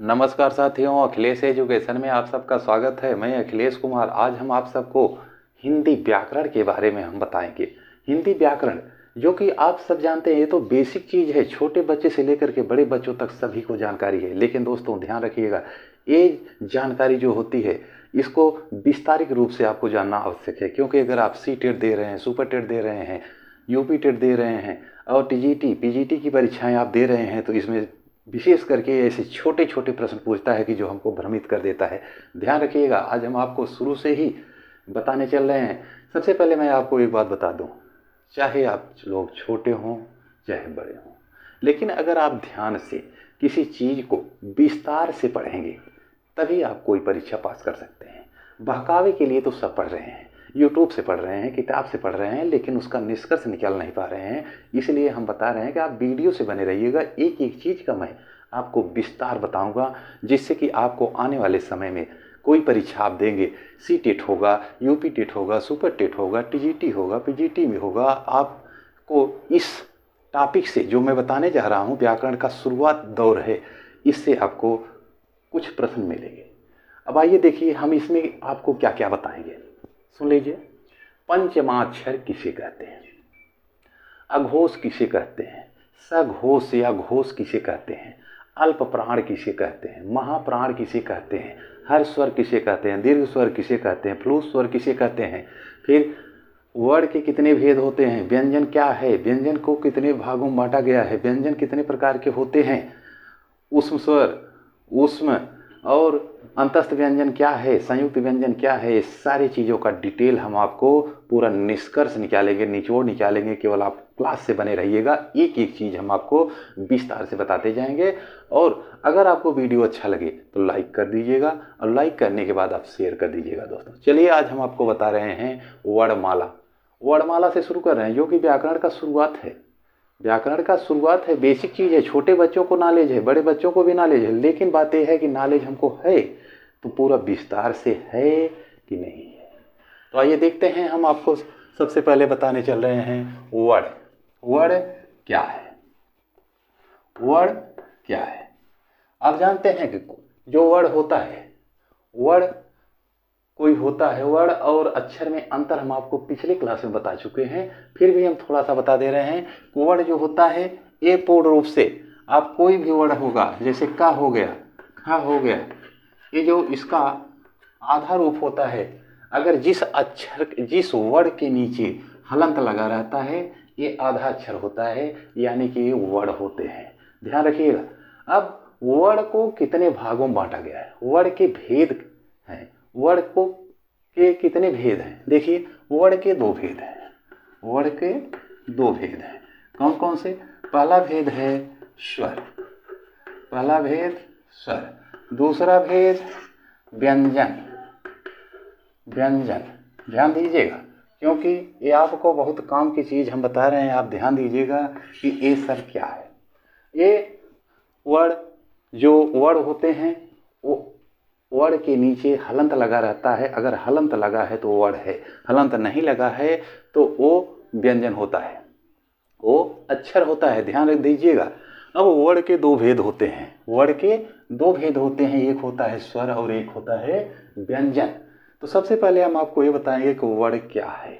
नमस्कार साथियों, अखिलेश एजुकेशन में आप सबका स्वागत है। मैं अखिलेश कुमार। आज हम आप सबको हिंदी व्याकरण के बारे में हम बताएंगे। हिंदी व्याकरण जो कि आप सब जानते हैं, ये तो बेसिक चीज़ है, छोटे बच्चे से लेकर के बड़े बच्चों तक सभी को जानकारी है। लेकिन दोस्तों ध्यान रखिएगा, ये जानकारी जो होती है इसको विस्तारित रूप से आपको जानना आवश्यक है। क्योंकि अगर आप सी टेट दे रहे हैं, सुपर टेट दे रहे हैं, यूपी टेट दे रहे हैं और टीजीटी पीजीटी की परीक्षाएं आप दे रहे हैं, तो इसमें विशेष करके ऐसे छोटे छोटे प्रश्न पूछता है कि जो हमको भ्रमित कर देता है। ध्यान रखिएगा, आज हम आपको शुरू से ही बताने चल रहे हैं। सबसे पहले मैं आपको एक बात बता दूं, चाहे आप लोग छोटे हों चाहे बड़े हों, लेकिन अगर आप ध्यान से किसी चीज़ को विस्तार से पढ़ेंगे तभी आप कोई परीक्षा पास कर सकते हैं। बहकावे के लिए तो सब पढ़ रहे हैं, यूट्यूब से पढ़ रहे हैं, किताब से पढ़ रहे हैं, लेकिन उसका निष्कर्ष निकाल नहीं पा रहे हैं। इसलिए हम बता रहे हैं कि आप वीडियो से बने रहिएगा। एक एक चीज़ का मैं आपको विस्तार बताऊंगा, जिससे कि आपको आने वाले समय में कोई परीक्षा आप देंगे, सी टेट होगा, यूपी टेट होगा, सुपर टेट होगा, टीजीटी होगा, पीजीटी में होगा, आपको इस टॉपिक से जो मैं बताने जा रहा हूँ, व्याकरण का शुरुआत दौर है, इससे आपको कुछ प्रश्न मिलेंगे। अब आइए देखिए हम इसमें आपको क्या क्या बताएंगे, सुन लीजिए। पंचमाक्षर किसे कहते हैं? अघोष किसे कहते हैं? सघोष या घोष किसे कहते हैं? अल्प प्राण किसे कहते हैं? महाप्राण किसे कहते हैं? हर स्वर किसे कहते हैं? दीर्घ स्वर किसे कहते हैं? फ्लूट स्वर किसे कहते हैं? फिर वर्ण के कितने भेद होते हैं? व्यंजन क्या है? व्यंजन को कितने भागों में बांटा गया है? व्यंजन कितने प्रकार के होते हैं? ऊष्म स्वर, ऊष्म और अंतस्थ व्यंजन क्या है? संयुक्त व्यंजन क्या है? सारी चीज़ों का डिटेल हम आपको पूरा निष्कर्ष निकालेंगे, निचोड़ निकालेंगे। केवल आप क्लास से बने रहिएगा, एक एक चीज़ हम आपको विस्तार से बताते जाएंगे। और अगर आपको वीडियो अच्छा लगे तो लाइक कर दीजिएगा, और लाइक करने के बाद आप शेयर कर दीजिएगा। दोस्तों चलिए आज हम आपको बता रहे हैं वर्णमाला। वर्णमाला से शुरू कर रहे हैं, जो कि व्याकरण का शुरुआत है। व्याकरण का शुरुआत है, बेसिक चीज़ है, छोटे बच्चों को नॉलेज है, बड़े बच्चों को भी नॉलेज है। लेकिन बात यह है कि नॉलेज हमको है तो पूरा विस्तार से है कि नहीं है। तो आइए देखते हैं, हम आपको सबसे पहले बताने चल रहे हैं वर्ण। वर्ण क्या है? वर्ण क्या है? आप जानते हैं कि जो वर्ण होता है, वर्ण कोई होता है, वर्ण और अक्षर में अंतर हम आपको पिछले क्लास में बता चुके हैं, फिर भी हम थोड़ा सा बता दे रहे हैं। वर्ण जो होता है ये पूर्ण रूप से आप कोई भी वर्ण होगा, जैसे का हो गया, खा हो गया, ये जो इसका आधा रूप होता है, अगर जिस वर्ण के नीचे हलंत लगा रहता है, ये आधा अक्षर होता है, यानी कि ये वर्ण होते हैं। ध्यान रखिएगा। अब वर्ण को कितने भागों में बांटा गया है? वर्ण के भेद हैं। वर्ण को के कितने भेद हैं? देखिए, वर्ण के दो भेद हैं। वर्ण के दो भेद हैं। कौन कौन से? पहला भेद है स्वर। पहला भेद स्वर। दूसरा भेद व्यंजन। व्यंजन ध्यान दीजिएगा, क्योंकि ये आपको बहुत काम की चीज़ हम बता रहे हैं। आप ध्यान दीजिएगा कि ये सब क्या है। ये वर्ण जो वर्ण होते हैं, वो वर्ण के नीचे हलंत लगा रहता है। अगर हलंत लगा है तो वर्ण है, हलंत नहीं लगा है तो वो व्यंजन होता है, वो अक्षर होता है। ध्यान रख दीजिएगा। अब वर्ण के दो भेद होते हैं। वर्ण के दो भेद होते हैं, एक होता है स्वर और एक होता है व्यंजन। तो सबसे पहले हम आपको ये बताएंगे कि वर्ण क्या है।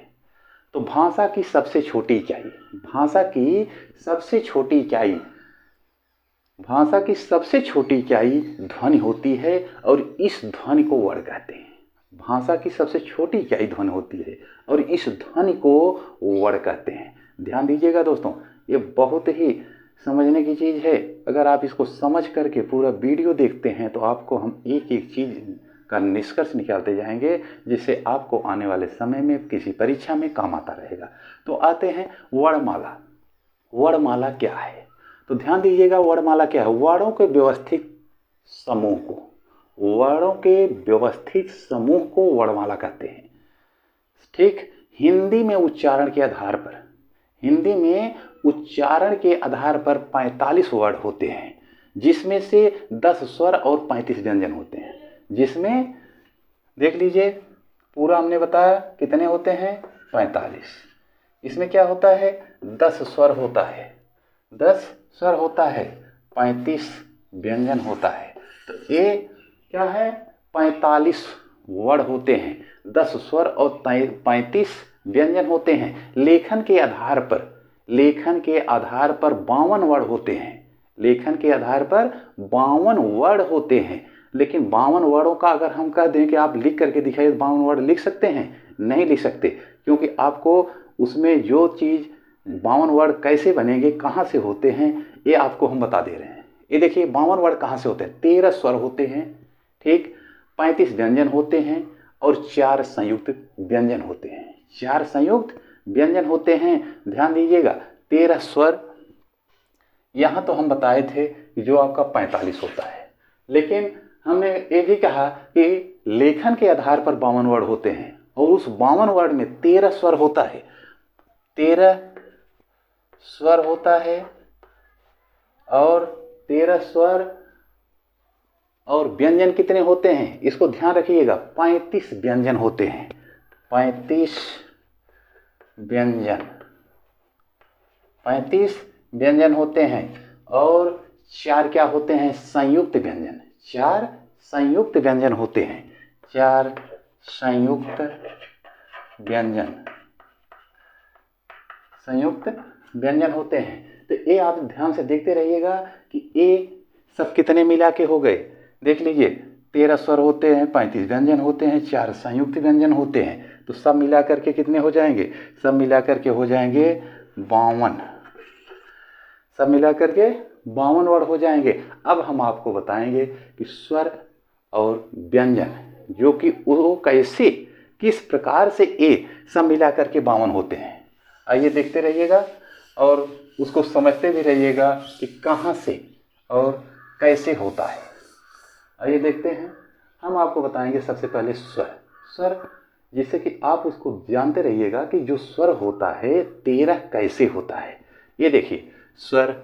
तो भाषा की सबसे छोटी इकाई, भाषा की सबसे छोटी इकाई, भाषा की सबसे छोटी इकाई ध्वनि होती है, और इस ध्वनि को वर्ण कहते हैं। भाषा की सबसे छोटी इकाई ध्वनि होती है और इस ध्वनि को वर्ण कहते हैं। ध्यान दीजिएगा दोस्तों, ये बहुत ही समझने की चीज़ है। अगर आप इसको समझ करके पूरा वीडियो देखते हैं तो आपको हम एक एक चीज़ का निष्कर्ष निकालते जाएंगे, जिससे आपको आने वाले समय में किसी परीक्षा में काम आता रहेगा। तो आते हैं वर्णमाला। वर्णमाला क्या है? तो ध्यान दीजिएगा, वर्णमाला क्या है? वर्णों के व्यवस्थित समूह को, वर्णों के व्यवस्थित समूह को वर्णमाला कहते हैं। ठीक, हिंदी में उच्चारण के आधार पर, हिंदी में उच्चारण के आधार पर 45 वर्ण होते हैं, जिसमें से 10 स्वर और 35 व्यंजन होते हैं। जिसमें देख लीजिए, पूरा हमने बताया कितने होते हैं? 45। इसमें क्या होता है? 10 स्वर होता है, 10 स्वर होता है, 35 व्यंजन होता है। तो ये क्या है, 45 वर्ड होते हैं, 10 स्वर और 35 व्यंजन होते हैं। लेखन के आधार पर 52 वर्ड होते हैं। लेखन के आधार पर 52 वर्ड होते हैं। लेकिन 52 वर्डों का अगर हम कह दें कि आप लिख करके दिखाइए, 52 वर्ड लिख सकते हैं? नहीं लिख सकते, क्योंकि आपको उसमें जो चीज़ 52 वर्ड कैसे बनेंगे, कहाँ से होते हैं, ये आपको हम बता दे रहे हैं। ये देखिए 52 वर्ड कहाँ से होते हैं। 13 स्वर होते हैं, ठीक, 35 व्यंजन होते हैं और 4 संयुक्त व्यंजन होते हैं। 4 संयुक्त व्यंजन होते हैं। ध्यान दीजिएगा, 13 स्वर यहाँ तो हम बताए थे कि जो आपका 45 होता है, लेकिन हमने ये भी कहा कि लेखन के आधार पर 52 वर्ड होते हैं और उस 52 वर्ड में 13 स्वर होता है। 13 स्वर होता है और 13 स्वर और व्यंजन कितने होते हैं, इसको ध्यान रखिएगा, 35 व्यंजन होते हैं। 35 व्यंजन, 35 व्यंजन होते हैं और 4 क्या होते हैं, संयुक्त व्यंजन। 4 संयुक्त व्यंजन होते हैं। 4 संयुक्त व्यंजन, संयुक्त व्यंजन होते हैं। तो ये आप ध्यान से देखते रहिएगा कि ये सब कितने मिला के हो गए। देख लीजिए, 13 स्वर होते हैं, 35 व्यंजन होते हैं, 4 संयुक्त व्यंजन होते हैं, तो सब मिला करके कितने हो जाएंगे, सब मिला करके हो जाएंगे 52। सब मिला करके 52 वर्ड हो जाएंगे। अब हम आपको बताएंगे कि स्वर और व्यंजन जो कि वो कैसे, किस प्रकार से ये सब मिला करके 52 होते हैं। आइए देखते रहिएगा और उसको समझते भी रहिएगा कि कहाँ से और कैसे होता है। आइए देखते हैं। हम आपको बताएंगे सबसे पहले स्वर। स्वर, जिससे कि आप उसको जानते रहिएगा कि जो स्वर होता है 13 कैसे होता है। ये देखिए, स्वर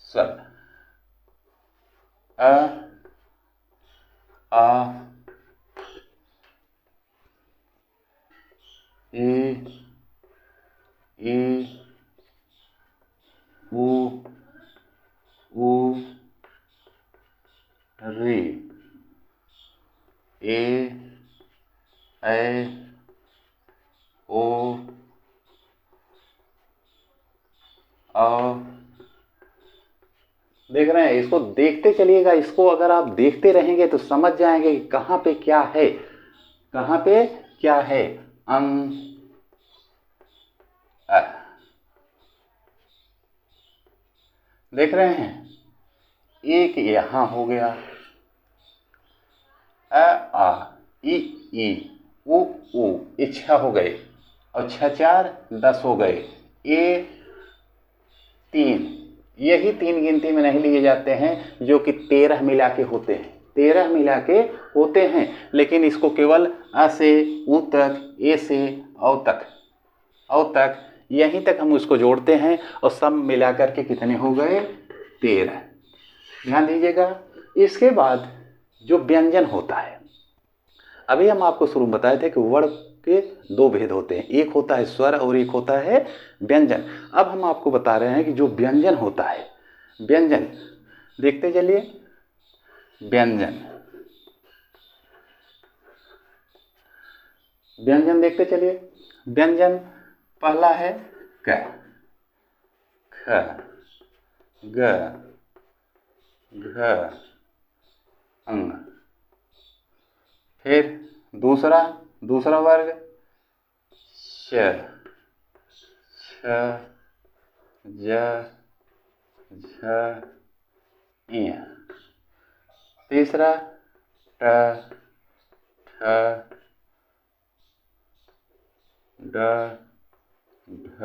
स्वर अ, आ, ए, उ, रे, ए, ऐ, ओ, आ। देख रहे हैं, इसको देखते चलिएगा। इसको अगर आप देखते रहेंगे तो समझ जाएंगे कि कहाँ पे क्या है, कहाँ पे क्या है। देख रहे हैं, एक यहां हो गया, अ आ ई ई उ ऊ, ये 6 हो गए और 6 4 10 हो गए। ये 3, यही 3 गिनती में नहीं लिए जाते हैं जो कि 13 मिला के होते हैं। 13 मिला के होते हैं, लेकिन इसको केवल अ से उ तक, ए से औ तक यहीं तक हम उसको जोड़ते हैं और सब मिला करके कितने हो गए, 13। ध्यान दीजिएगा। इसके बाद जो व्यंजन होता है, अभी हम आपको शुरू में बताए थे कि वर्ण के 2 भेद होते हैं, एक होता है स्वर और एक होता है व्यंजन। अब हम आपको बता रहे हैं कि जो व्यंजन होता है, व्यंजन देखते चलिए। व्यंजन, व्यंजन देखते चलिए। व्यंजन पहला है क, ख, ग, घ, अंग। फिर दूसरा वर्ग श, छ, ज, झ, ञ। तीसरा ट, ठ, ड, ढ,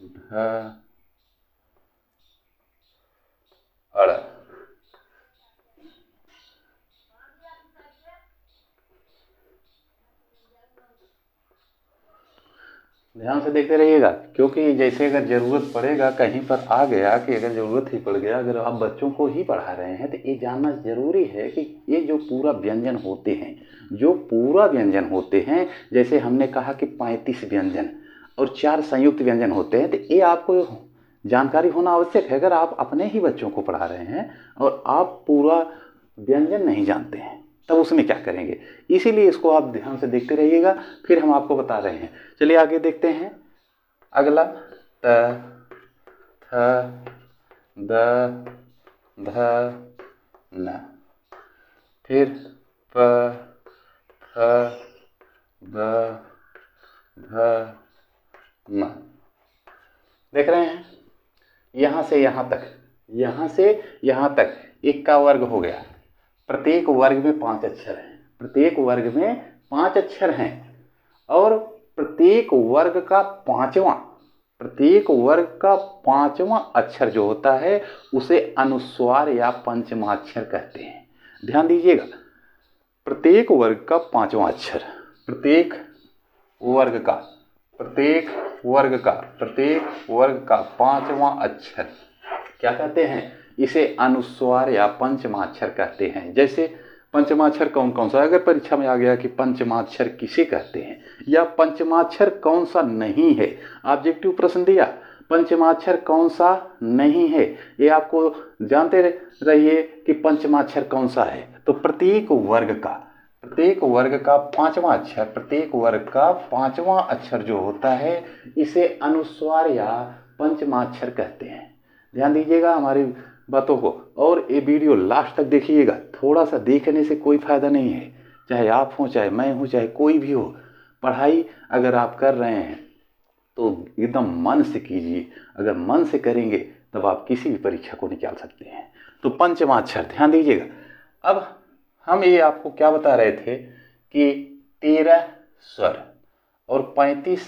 ढ, अड़। ध्यान से देखते रहिएगा, क्योंकि जैसे अगर ज़रूरत पड़ेगा, कहीं पर आ गया कि अगर ज़रूरत ही पड़ गया, अगर आप बच्चों को ही पढ़ा रहे हैं तो ये जानना ज़रूरी है कि ये जो पूरा व्यंजन होते हैं, जो पूरा व्यंजन होते हैं, जैसे हमने कहा कि 35 व्यंजन। और 4 संयुक्त व्यंजन होते हैं। तो ये आपको जानकारी होना आवश्यक है। अगर आप अपने ही बच्चों को पढ़ा रहे हैं और आप पूरा व्यंजन नहीं जानते हैं तब उसमें क्या करेंगे, इसीलिए इसको आप ध्यान से देखते रहिएगा, फिर हम आपको बता रहे हैं। चलिए आगे देखते हैं। अगला त, थ, द, ध, न, फिर प, फ, ब, भ, म। देख रहे हैं, यहाँ से यहाँ तक, यहाँ से यहाँ तक 1 का वर्ग हो गया। प्रत्येक वर्ग में 5 अक्षर हैं, प्रत्येक वर्ग में 5 अक्षर हैं और प्रत्येक वर्ग का पांचवा अक्षर जो होता है उसे अनुस्वार या पंचमाक्षर कहते हैं। ध्यान दीजिएगा, प्रत्येक वर्ग का 5वां अक्षर, प्रत्येक वर्ग का 5वां अक्षर क्या कहते हैं, इसे अनुस्वार या पंचमाक्षर कहते हैं। जैसे पंचमाक्षर कौन कौन सा, अगर परीक्षा में आ गया कि पंचमाक्षर किसे कहते हैं या पंचमाक्षर कौन सा नहीं है, ऑब्जेक्टिव प्रश्न दिया पंचमाक्षर कौन सा नहीं है, ये आपको जानते रहिए कि पंचमाक्षर कौन सा है। तो प्रत्येक वर्ग का 5वां अक्षर, प्रत्येक वर्ग का 5वां अक्षर जो होता है इसे अनुस्वार या पंचमाक्षर कहते हैं। ध्यान दीजिएगा हमारी बातों को, और ये वीडियो लास्ट तक देखिएगा। थोड़ा सा देखने से कोई फायदा नहीं है, चाहे आप हो, चाहे मैं हूँ, चाहे कोई भी हो। पढ़ाई अगर आप कर रहे हैं तो एकदम मन से कीजिए, अगर मन से करेंगे तब आप किसी भी परीक्षा को निकाल सकते हैं। तो पंचमाक्षर ध्यान दीजिएगा। अब हम ये आपको क्या बता रहे थे कि 13 स्वर और 35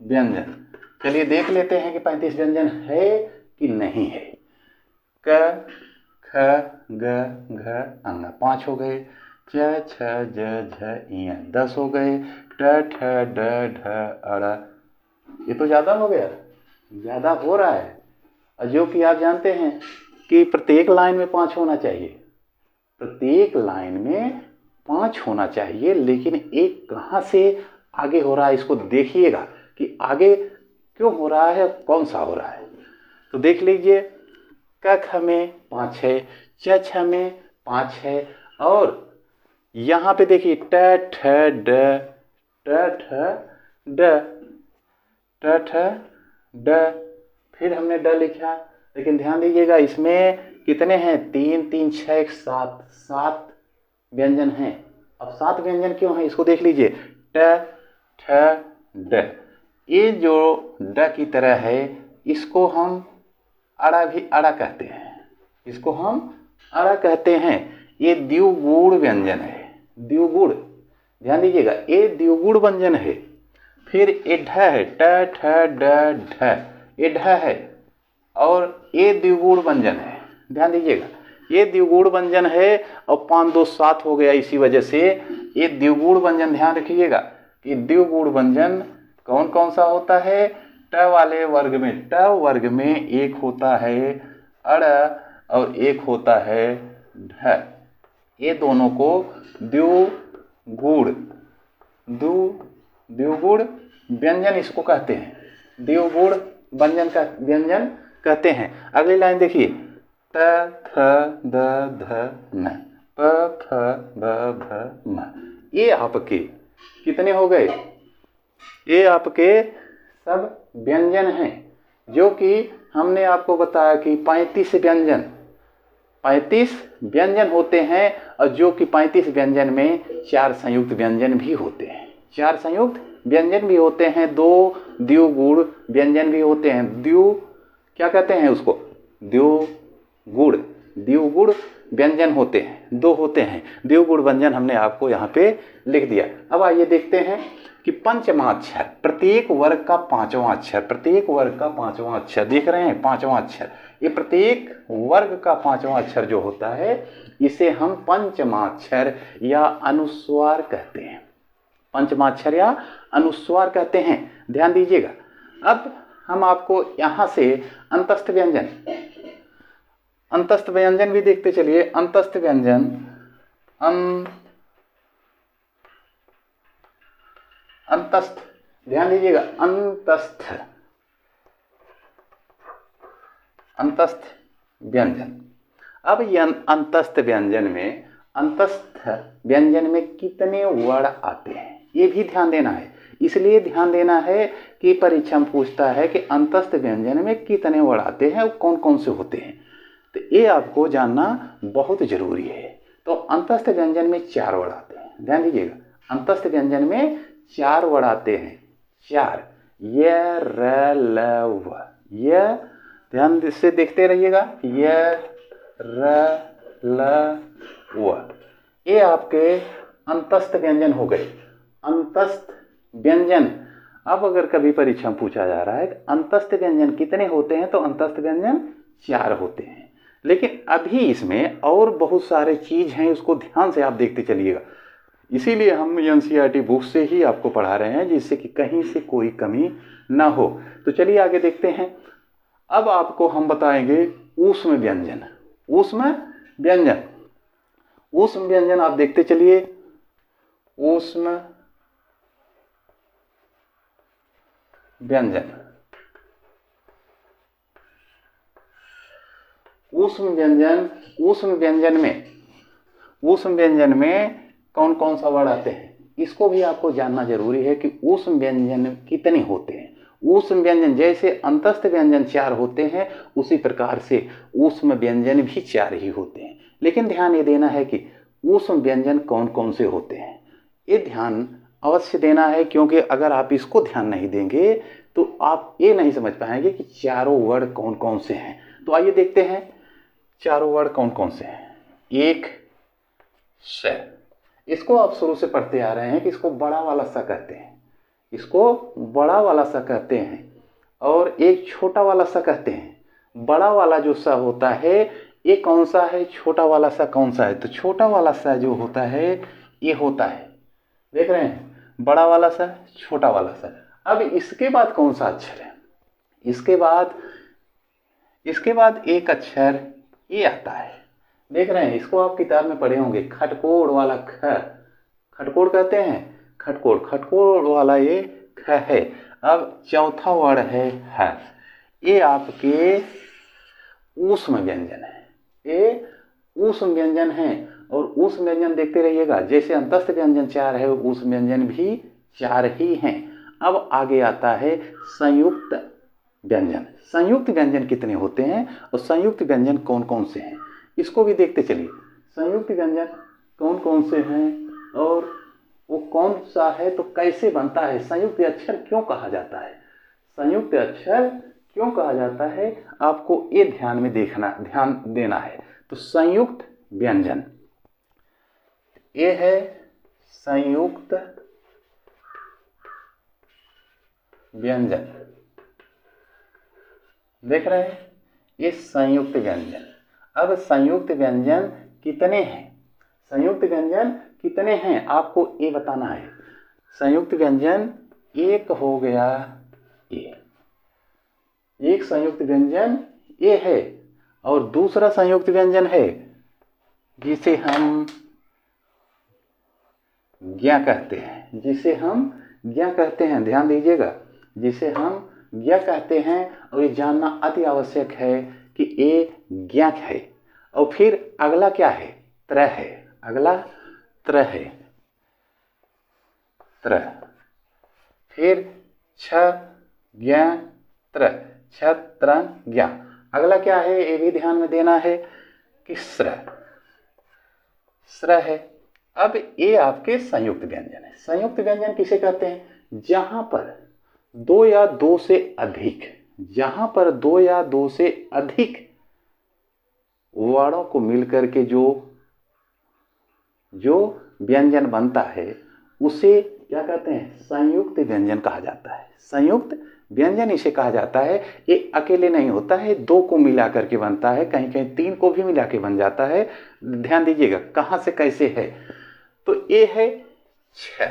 व्यंजन। चलिए देख लेते हैं कि 35 व्यंजन है कि नहीं है। क, ख, ग, घ, अंग 5 हो गए। च, छ, ज, झ, ञ 10 हो गए। ट, ठ, ड, ढ, अड़, ये तो ज़्यादा हो गया, ज़्यादा हो रहा है। और जो कि आप जानते हैं कि प्रत्येक लाइन में 5 होना चाहिए, प्रत्येक लाइन में 5 होना चाहिए, लेकिन एक कहाँ से आगे हो रहा है इसको देखिएगा कि आगे क्यों हो रहा है, कौन सा हो रहा है। तो देख लीजिए, क, ख में 5 है, च, छ में 5 है, और यहाँ पे देखिए ट, ठ, ड, फिर हमने ड लिखा। लेकिन ध्यान दीजिएगा इसमें कितने हैं, 3 3 6 7 व्यंजन हैं। अब 7 व्यंजन क्यों हैं इसको देख लीजिए। ट, ठ, ड, ये जो ड की तरह है इसको हम अड़ा कहते हैं, इसको हम अड़ा कहते हैं। ये द्विगुण व्यंजन है, द्विगुण, ध्यान दीजिएगा ये द्विगुण व्यंजन है। फिर ये ढ है, ट, ठ, ड, ढ, ये ढ है और ये द्विगुण व्यंजन है। ध्यान दीजिएगा ये द्विगुण व्यंजन है और 5 2 7 हो गया, इसी वजह से ये द्विगुण व्यंजन। ध्यान रखिएगा कि द्विगुण व्यंजन कौन कौन सा होता है। ट वाले वर्ग में एक होता है अड़ और एक होता है ढ, ये दोनों को द्विगुण व्यंजन इसको कहते हैं, द्विगुण व्यंजन कहते हैं। अगली लाइन देखिए, त, थ, द, ध, न, प, फ, ब, भ, म, ये आपके कितने हो गए, ये आपके सब व्यंजन हैं, जो कि हमने आपको बताया कि 35 व्यंजन होते हैं, और जो कि 35 व्यंजन में 4 संयुक्त व्यंजन भी होते हैं, 4 संयुक्त व्यंजन भी होते हैं, 2 द्विगुण व्यंजन भी होते हैं। क्या कहते हैं उसको, द्विगुण व्यंजन होते हैं, 2 होते हैं। द्विगुण व्यंजन हमने आपको यहाँ पे लिख दिया। अब आइए देखते हैं कि पंचमाक्षर, प्रत्येक वर्ग का 5वां अक्षर, प्रत्येक वर्ग का 5वां अक्षर देख रहे हैं, 5वां अक्षर, ये प्रत्येक वर्ग का 5वां अक्षर जो होता है इसे हम पंचमाक्षर या अनुस्वार कहते हैं, पंचमाक्षर या अनुस्वार कहते हैं। ध्यान दीजिएगा। अब हम आपको यहाँ से अंतस्थ व्यंजन भी देखते चलिए। अंतस्थ व्यंजन अंतस्थ, ध्यान दीजिएगा, अंतस्थ, अंतस्थ व्यंजन। अब ये अंतस्थ व्यंजन में, अंतस्थ व्यंजन में कितने वर्ण आते हैं ये भी ध्यान देना है। इसलिए ध्यान देना है कि परीक्षा में पूछता है कि अंतस्थ व्यंजन में कितने वर्ण आते हैं और कौन कौन से होते हैं, तो ये आपको जानना बहुत जरूरी है। तो अंतस्थ व्यंजन में 4 वर्ण आते हैं, ध्यान दीजिएगा, अंतस्थ व्यंजन में 4 वर्ण आते हैं, 4, य र ल व, य, ध्यान से देखते रहिएगा, य र ल व, ये आपके अंतस्थ व्यंजन हो गए। अंतस्थ व्यंजन, अब अगर कभी परीक्षा में पूछा जा रहा है कि अंतस्थ व्यंजन कितने होते हैं, तो अंतस्थ व्यंजन 4 होते हैं। लेकिन अभी इसमें और बहुत सारे चीज हैं, उसको ध्यान से आप देखते चलिएगा। इसीलिए हम एनसीईआरटी बुक से ही आपको पढ़ा रहे हैं, जिससे कि कहीं से कोई कमी ना हो। तो चलिए आगे देखते हैं। अब आपको हम बताएंगे ऊष्म व्यंजन। ऊष्म व्यंजन, ऊष्म व्यंजन आप देखते चलिए। ऊष्म व्यंजन, ऊष्म व्यंजन, ऊष्म व्यंजन में, ऊष्म व्यंजन में कौन कौन सा वर्ण आते हैं, इसको भी आपको जानना जरूरी है कि ऊष्म व्यंजन कितने होते हैं। ऊष्म व्यंजन जैसे अंतस्थ व्यंजन 4 होते हैं, उसी प्रकार से ऊष्म व्यंजन भी 4 ही होते हैं। लेकिन ध्यान ये देना है कि ऊष्म व्यंजन कौन कौन से होते हैं, ये ध्यान अवश्य देना है, क्योंकि अगर आप इसको ध्यान नहीं देंगे तो आप ये नहीं समझ पाएंगे कि चारों वर्ण कौन कौन से हैं। तो आइए देखते हैं चारों वर्ण कौन कौन से हैं। एक, श, इसको आप शुरू से पढ़ते आ रहे हैं कि इसको बड़ा वाला सा कहते हैं, इसको बड़ा वाला सा कहते हैं, और एक छोटा वाला सा कहते हैं। बड़ा वाला जो सा होता है ये कौन सा है, छोटा वाला सा कौन सा है, तो छोटा वाला सा जो होता है ये होता है, देख रहे हैं, बड़ा वाला सा, छोटा वाला सा। अब इसके बाद कौन सा अक्षर है, इसके बाद एक अक्षर ये आता है, देख रहे हैं, इसको आप किताब में पढ़े होंगे, खटकोड़ वाला ख, खटकोड़ कहते हैं, खटकोड़, खटकोड़ वाला ये ख है। अब चौथा वर्ण है ह, ये आपके ऊष्म व्यंजन है, ये ऊष्म व्यंजन है। और ऊष्म व्यंजन देखते रहिएगा, जैसे अंतस्थ व्यंजन 4 है, ऊष्म व्यंजन भी 4 ही हैं। अब आगे आता है संयुक्त व्यंजन। संयुक्त व्यंजन कितने होते हैं और संयुक्त व्यंजन कौन कौन से हैं, इसको भी देखते चलिए। संयुक्त व्यंजन कौन कौन से हैं और वो कौन सा है, तो कैसे बनता है, संयुक्त अक्षर क्यों कहा जाता है, संयुक्त अक्षर क्यों कहा जाता है, आपको ये ध्यान में देखना, ध्यान देना है। तो संयुक्त व्यंजन, ये है संयुक्त व्यंजन, देख रहे हैं, ये संयुक्त व्यंजन। अब संयुक्त व्यंजन कितने हैं, संयुक्त व्यंजन कितने हैं आपको ये बताना है। संयुक्त व्यंजन एक हो गया, ये एक संयुक्त व्यंजन ये है, और दूसरा संयुक्त व्यंजन है जिसे हम ज्ञ कहते हैं, जिसे हम ज्ञ कहते हैं, ध्यान दीजिएगा, जिसे हम ज्ञ कहते हैं। और ये जानना अति आवश्यक है कि ये ज्ञ है। और फिर अगला क्या है, त्र है, अगला त्र है, त्र, फिर छ ज्ञ त्र, छत्र ज्ञ। अगला क्या है ये भी ध्यान में देना है कि स्र, स्र है। अब ये आपके संयुक्त व्यंजन है। संयुक्त व्यंजन किसे कहते हैं, जहां पर 2 या 2 से अधिक, जहां पर 2 या 2 से अधिक वर्णों को मिलकर के जो व्यंजन बनता है उसे क्या कहते हैं, संयुक्त व्यंजन कहा जाता है। संयुक्त व्यंजन इसे कहा जाता है। ये अकेले नहीं होता है, 2 को मिला करके बनता है, कहीं कहीं 3 को भी मिला के बन जाता है। ध्यान दीजिएगा कहां से कैसे है। तो ये है छ,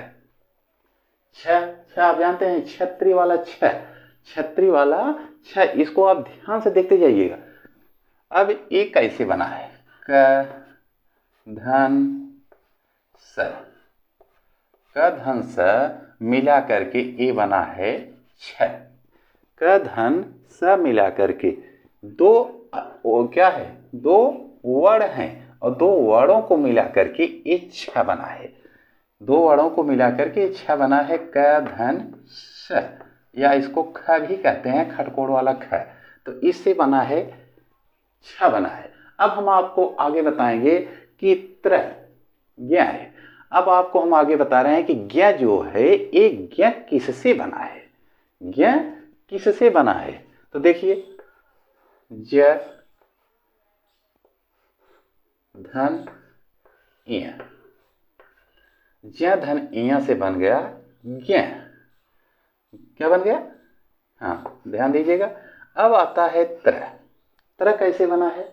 छ आप जानते हैं, छत्री वाला छ, छत्री वाला छ, इसको आप ध्यान से देखते जाइएगा। अब ये कैसे बना है, क धन स, क धन स, मिला करके ये बना है 6। क धन स मिला करके दो क्या है, 2 वर्ण हैं और 2 वर्णों को मिला करके ये 6 बना है। 2 वर्णों को मिला करके 6 बना है क धन स, या इसको ख भी कहते हैं, खटकोड़ वाला ख। तो इससे बना है 6 बना है। अब हम आपको आगे बताएंगे कि त्र ज्ञ है। अब आपको हम आगे बता रहे हैं कि ज्ञ जो है ये ज्ञ किससे बना है, ज्ञ किससे बना है। तो देखिए ज धन इय, ज धन इय से बन गया ज्ञ। क्या बन गया, हाँ ध्यान दीजिएगा। अब आता है त्र। त्र कैसे बना है,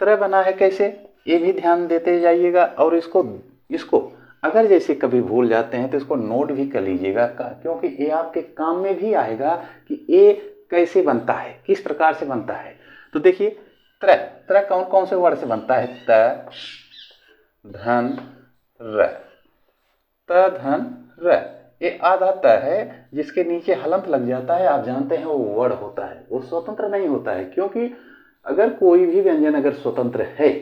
त्र बना है कैसे, ये भी ध्यान देते जाइएगा। और इसको अगर जैसे कभी भूल जाते हैं तो इसको नोट भी कर लीजिएगा, क्योंकि ये आपके काम में भी आएगा कि ये कैसे बनता है, किस प्रकार से बनता है। तो देखिए त्र, त्र कौन कौन से वर्ड से बनता है, त धन र, त धन र। ये आधा त है जिसके नीचे हलंत लग जाता है, आप जानते हैं वो वर्ड होता है, वो स्वतंत्र नहीं होता है। क्योंकि अगर कोई भी व्यंजन अगर स्वतंत्र है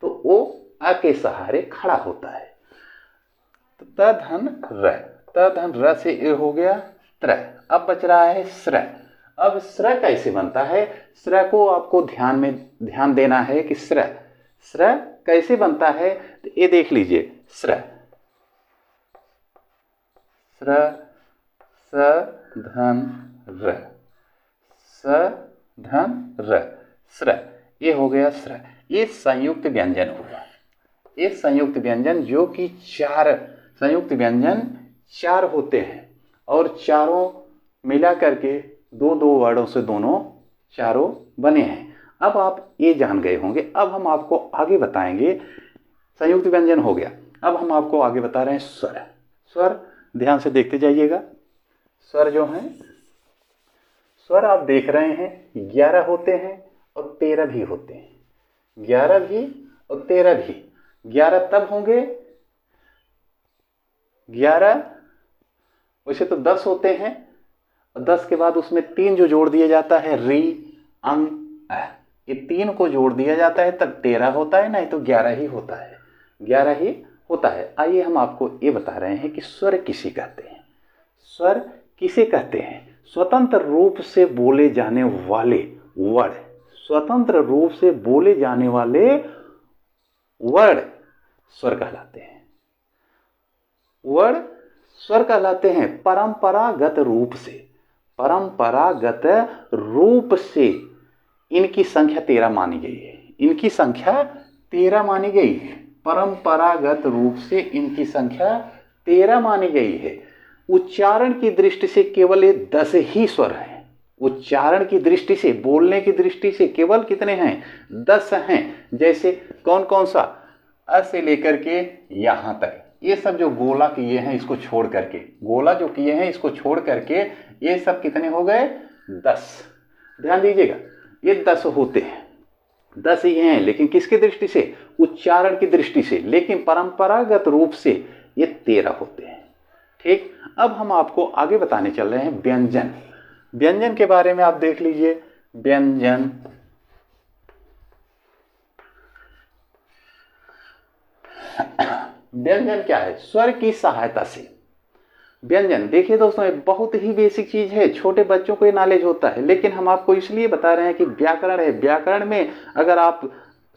तो वो अ के सहारे खड़ा होता है। तो त धन र, त धन र से ये हो गया त्र। अब बच रहा है स्र। अब स्र कैसे बनता है, स्र को आपको ध्यान देना है कि स्र कैसे बनता है। तो ये देख लीजिए, स्र स धन र, स धन र, स्र, ये हो गया स्र। ये संयुक्त व्यंजन हुआ। ये संयुक्त व्यंजन जो कि 4 संयुक्त व्यंजन 4 होते हैं और चारों मिला करके 2-2 वर्डों से दोनों चारों बने हैं। अब आप ये जान गए होंगे। अब हम आपको आगे बताएंगे, संयुक्त व्यंजन हो गया। अब हम आपको आगे बता रहे हैं स्वर। स्वर ध्यान से देखते जाइएगा। स्वर जो हैं, स्वर आप देख रहे हैं 11 होते हैं और 13 भी होते हैं। 11 भी और 13 भी। 11 तब होंगे, 11 वैसे तो 10 होते हैं और 10 के बाद उसमें 3 जो जोड़ दिया जाता है, री अंग अ, ये 3 को जोड़ दिया जाता है तब 13 होता है, नहीं तो 11 ही होता है, 11 ही होता है। आइए हम आपको ये बता रहे हैं कि स्वर किसे कहते हैं। स्वर किसे कहते हैं, स्वतंत्र रूप से बोले जाने वाले वर्ड, स्वतंत्र रूप से बोले जाने वाले वर्ड स्वर कहलाते हैं। वर्ड स्वर कहलाते हैं परंपरागत रूप से। परंपरागत रूप से इनकी संख्या 13 मानी गई है। इनकी संख्या 13 मानी गई है। परंपरागत रूप से इनकी संख्या 13 मानी गई है। उच्चारण की दृष्टि से केवल ये 10 ही स्वर हैं। उच्चारण की दृष्टि से, बोलने की दृष्टि से केवल कितने हैं, 10 हैं। जैसे कौन कौन सा, अ से लेकर के यहाँ तक, ये सब जो गोला किए हैं इसको छोड़ करके, गोला जो किए हैं इसको छोड़ करके ये सब कितने हो गए, 10। ध्यान दीजिएगा, ये 10 होते हैं, 10 ही हैं, लेकिन किसकी दृष्टि से, उच्चारण की दृष्टि से। लेकिन परंपरागत रूप से ये 13 होते हैं। ठीक, अब हम आपको आगे बताने चल रहे हैं व्यंजन। व्यंजन के बारे में आप देख लीजिए। व्यंजन व्यंजन क्या है, स्वर की सहायता से। व्यंजन देखिए दोस्तों, एक बहुत ही बेसिक चीज है, छोटे बच्चों को ये नॉलेज होता है, लेकिन हम आपको इसलिए बता रहे हैं कि व्याकरण है। व्याकरण में अगर आप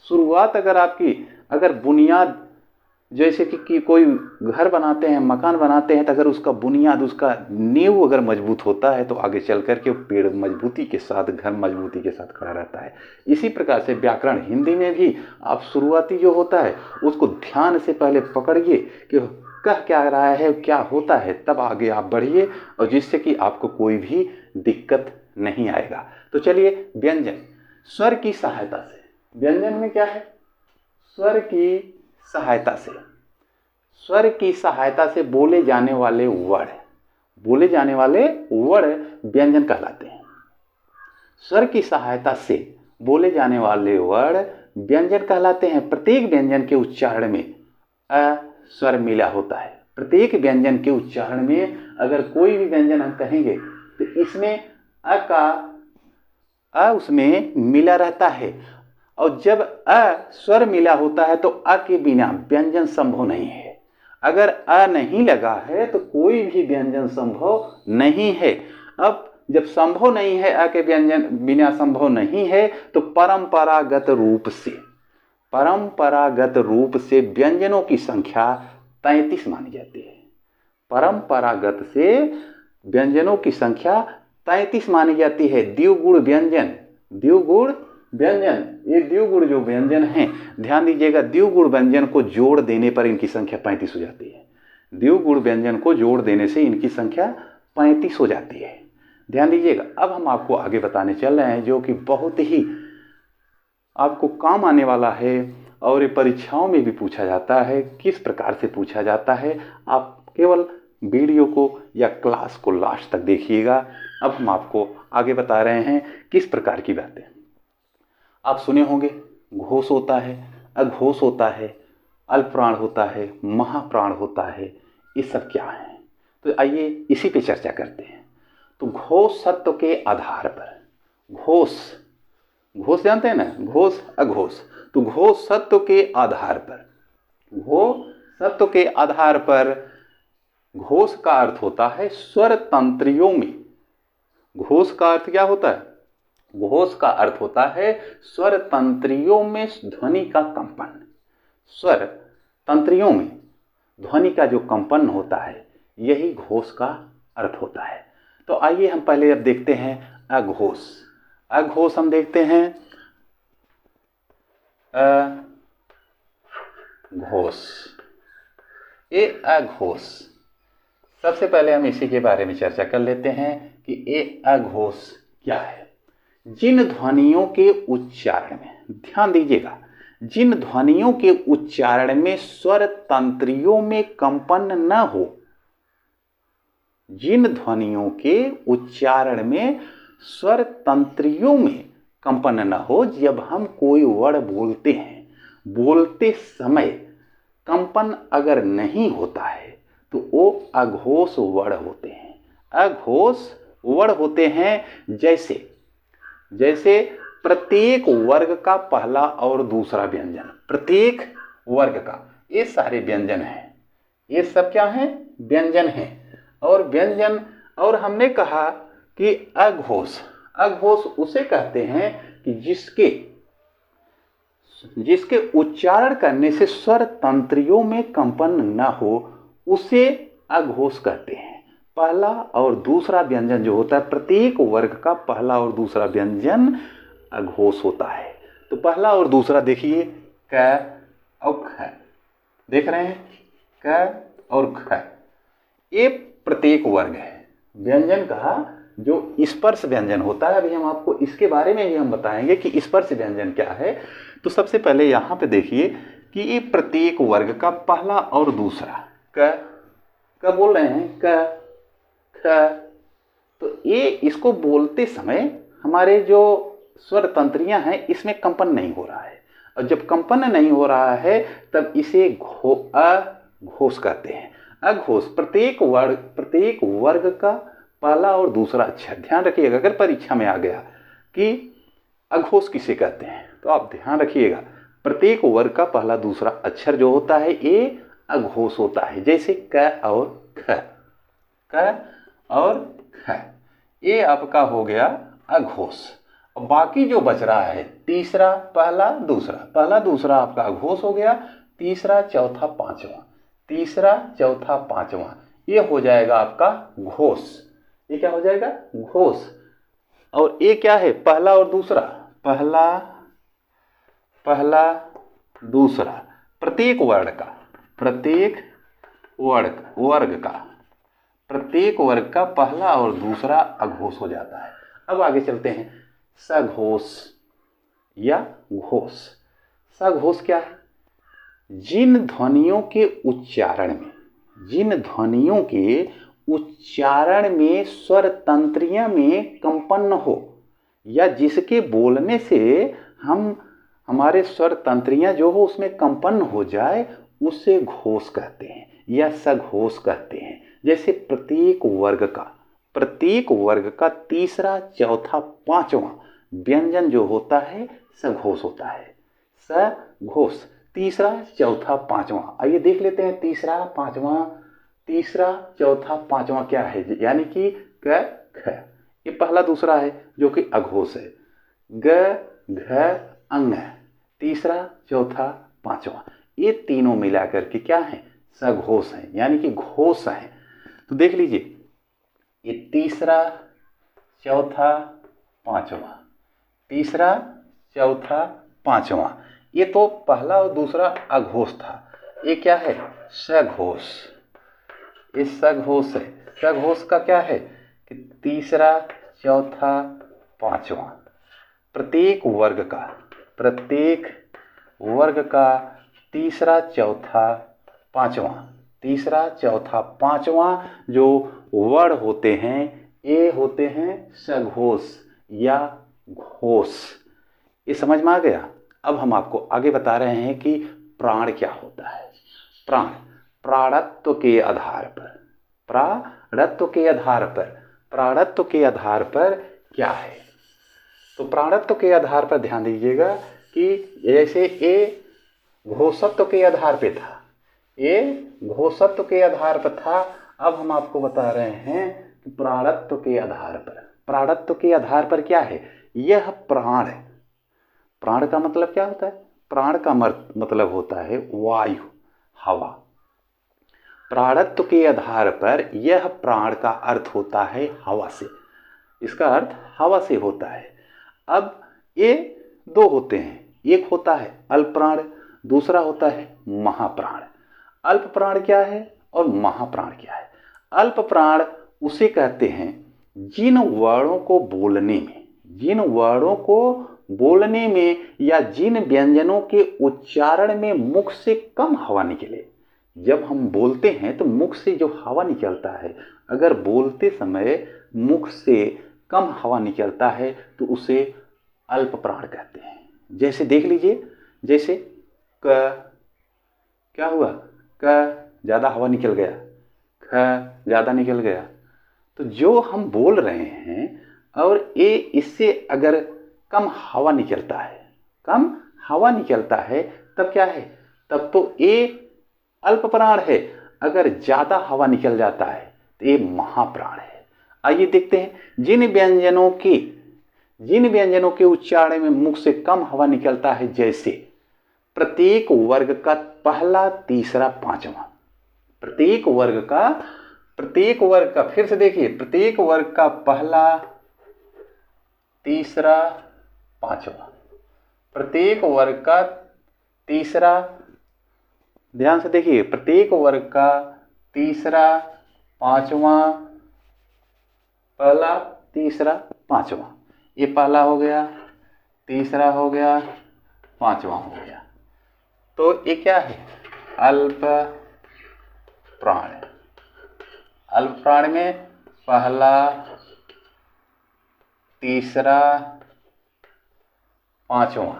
शुरुआत, अगर आपकी अगर बुनियाद, जैसे कि कोई घर बनाते हैं, मकान बनाते हैं, तो अगर उसका बुनियाद, उसका नींव अगर मजबूत होता है तो आगे चल करके पेड़ मजबूती के साथ, घर मजबूती के साथ खड़ा रहता है। इसी प्रकार से व्याकरण हिंदी में भी आप शुरुआती जो होता है उसको ध्यान से पहले पकड़िए कि कह क्या रहा है, क्या होता है, तब आगे आप बढ़िए, और जिससे कि आपको कोई भी दिक्कत नहीं आएगा। तो चलिए, व्यंजन स्वर की सहायता से। व्यंजन में क्या है, स्वर की सहायता से, स्वर की सहायता से बोले जाने वाले वर्ड, बोले जाने वाले वर्ड व्यंजन कहलाते हैं। स्वर की सहायता से बोले जाने वाले वर्ड व्यंजन कहलाते हैं। प्रत्येक व्यंजन के उच्चारण में अ स्वर मिला होता है। प्रत्येक व्यंजन के उच्चारण में अगर कोई भी व्यंजन हम कहेंगे तो इसमें अ उसमें मिला रहता है, और जब स्वर मिला होता है तो के बिना व्यंजन संभव नहीं है। अगर नहीं लगा है तो कोई भी व्यंजन संभव नहीं है। अब जब संभव नहीं है, के व्यंजन बिना संभव नहीं है, तो परंपरागत रूप से व्यंजनों की संख्या 33 मानी जाती है। परंपरागत से व्यंजनों की संख्या 33 मानी जाती है। द्विगुण व्यंजन, ये द्विगुण जो व्यंजन हैं, ध्यान दीजिएगा, द्विगुण व्यंजन को जोड़ देने पर इनकी संख्या 35 हो जाती है। द्विगुण व्यंजन को जोड़ देने से इनकी संख्या 35 हो जाती है। ध्यान दीजिएगा। अब हम आपको आगे बताने चल रहे हैं जो कि बहुत ही आपको काम आने वाला है और ये परीक्षाओं में भी पूछा जाता है। किस प्रकार से पूछा जाता है, आप केवल वीडियो को या क्लास को लास्ट तक देखिएगा। अब हम आपको आगे बता रहे हैं किस प्रकार की बातें। आप सुने होंगे, घोष होता है, अघोष होता है, अल्पप्राण होता है, महाप्राण होता है। ये सब क्या है? तो आइए इसी पे चर्चा करते हैं। तो घोष सत्व के आधार पर, घोष जानते हैं ना, घोष अघोष। तो घोष सत्व के आधार पर, घोष का अर्थ होता है स्वर तंत्रियों में। घोष का अर्थ क्या होता है? घोष का अर्थ होता है स्वर तंत्रियों में ध्वनि का कंपन। स्वर तंत्रियों में ध्वनि का जो कंपन होता है, यही घोष का अर्थ होता है। तो आइए हम पहले अब देखते हैं अघोष। अघोष हम देखते हैं, अघोष, ये अघोष। सबसे पहले हम इसी के बारे में चर्चा कर लेते हैं कि ये अघोष क्या है। जिन ध्वनियों के उच्चारण में, ध्यान दीजिएगा, जिन ध्वनियों के उच्चारण में स्वर तंत्रियों में कंपन न हो, जिन ध्वनियों के उच्चारण में स्वर तंत्रियों में कंपन न हो, जब हम कोई वर्ड बोलते हैं, बोलते समय कंपन अगर नहीं होता है तो वो अघोष वर्ड होते हैं। अघोष वर्ड होते हैं जैसे प्रत्येक वर्ग का पहला और दूसरा व्यंजन, प्रत्येक वर्ग का, ये सारे व्यंजन हैं। ये सब क्या हैं? व्यंजन हैं। और व्यंजन, और हमने कहा कि अघोष उसे कहते हैं कि जिसके उच्चारण करने से स्वर तंत्रियों में कंपन न हो, उसे अघोष कहते हैं। पहला और दूसरा व्यंजन जो होता है, प्रत्येक वर्ग का पहला और दूसरा व्यंजन अघोष होता है। तो पहला और दूसरा देखिए, क और ख, देख रहे हैं, क और ख, ये प्रत्येक वर्ग है। व्यंजन कहा जो स्पर्श व्यंजन होता है। अभी हम आपको इसके बारे में ही हम बताएंगे कि स्पर्श व्यंजन क्या है। तो सबसे पहले यहाँ पे देखिए कि ये प्रत्येक वर्ग का पहला और दूसरा, क बोल रहे हैं, क ख, तो ये इसको बोलते समय हमारे जो स्वर तंत्रियां हैं, इसमें कंपन नहीं हो रहा है। और जब कंपन नहीं हो रहा है तब इसे अघोष कहते हैं। अघोष प्रत्येक वर्ग का पहला और दूसरा अक्षर। ध्यान रखिएगा, अगर परीक्षा में आ गया कि अघोष किसे कहते हैं तो आप ध्यान रखिएगा, प्रत्येक वर्ग का पहला दूसरा अक्षर जो होता है ये अघोष होता है। जैसे क और ख, ये आपका हो गया अघोष। और बाकी जो बच रहा है, तीसरा पहला दूसरा आपका अघोष हो गया, तीसरा चौथा पांचवा, ये हो जाएगा आपका घोष। ये क्या हो जाएगा? घोष। और ये क्या है? पहला और दूसरा, पहला दूसरा, प्रत्येक वर्ग का पहला और दूसरा अघोष हो जाता है। अब आगे चलते हैं, सघोष या घोष। सघोष क्या है? जिन ध्वनियों के उच्चारण में स्वर तंत्रियां में कंपन न हो, या जिसके बोलने से हमारे स्वर तंत्रियां जो हो उसमें कंपन हो जाए, उसे घोष कहते हैं। या सघोष कहते हैं। जैसे प्रत्येक वर्ग का तीसरा, चौथा, पांचवा व्यंजन जो होता है सघोष होता है। सघोष तीसरा, चौथा, पांचवा। आइए देख लेते हैं तीसरा, चौथा, पांचवा क्या है। यानी कि क, ख। ये पहला दूसरा है जो कि अघोष है। ग, घ, अंग। तीसरा, चौथा, पांचवा ये तीनों मिलाकर के क्या है, सघोष हैं, यानी कि घोष हैं। तो देख लीजिए ये तीसरा, चौथा, पांचवा, तीसरा, चौथा, पांचवा, ये तो पहला और दूसरा अघोष था। ये क्या है, सघोष। ये सघोष है। सघोष का क्या है कि तीसरा, चौथा, पांचवा, प्रत्येक वर्ग का तीसरा, चौथा, पांचवा, तीसरा, चौथा, पांचवा जो वर्ण होते हैं ये होते हैं सघोष या घोष। ये समझ में आ गया। अब हम आपको आगे बता रहे हैं कि प्राण क्या होता है। प्राणत्व के आधार पर क्या है। तो प्राणत्व के आधार पर ध्यान दीजिएगा कि जैसे ये घोषत्व के आधार पे था, अब हम आपको बता रहे हैं कि प्राणत्व के आधार पर क्या है, यह प्राण है। प्राण का मतलब क्या होता है, प्राण का मतलब होता है वायु, हवा। प्राणत्व के आधार पर यह प्राण का अर्थ होता है हवा से। इसका अर्थ हवा से होता है। अब ये दो होते हैं, एक होता है अल्प प्राण, दूसरा होता है महाप्राण। अल्प प्राण क्या है और महाप्राण क्या है। अल्प प्राण उसे कहते हैं जिन वर्णों को बोलने में या जिन व्यंजनों के उच्चारण में मुख से कम हवा निकले। जब हम बोलते हैं तो मुख से जो हवा निकलता है, अगर बोलते समय मुख से कम हवा निकलता है तो उसे अल्प प्राण कहते हैं। जैसे देख लीजिए, जैसे क्या हुआ, क ज़्यादा हवा निकल गया, ख ज़्यादा निकल गया। तो जो हम बोल रहे हैं और ये इससे अगर कम हवा निकलता है तब क्या है, तब तो ये अल्प प्राण है। अगर ज़्यादा हवा निकल जाता है तो ये महाप्राण है। आइए देखते हैं, जिन व्यंजनों के उच्चारण में मुख से कम हवा निकलता है, जैसे प्रत्येक वर्ग का पहला, तीसरा, पांचवा। प्रत्येक वर्ग का फिर से देखिए, प्रत्येक वर्ग का पहला, तीसरा, पांचवा, प्रत्येक वर्ग का तीसरा, ध्यान से देखिए, प्रत्येक वर्ग का तीसरा, पांचवा, पहला, तीसरा, पांचवा। ये पहला हो गया, तीसरा हो गया, पांचवा हो गया। तो ये क्या है, अल्प प्राण। अल्प प्राण में पहला, तीसरा, पांचवा,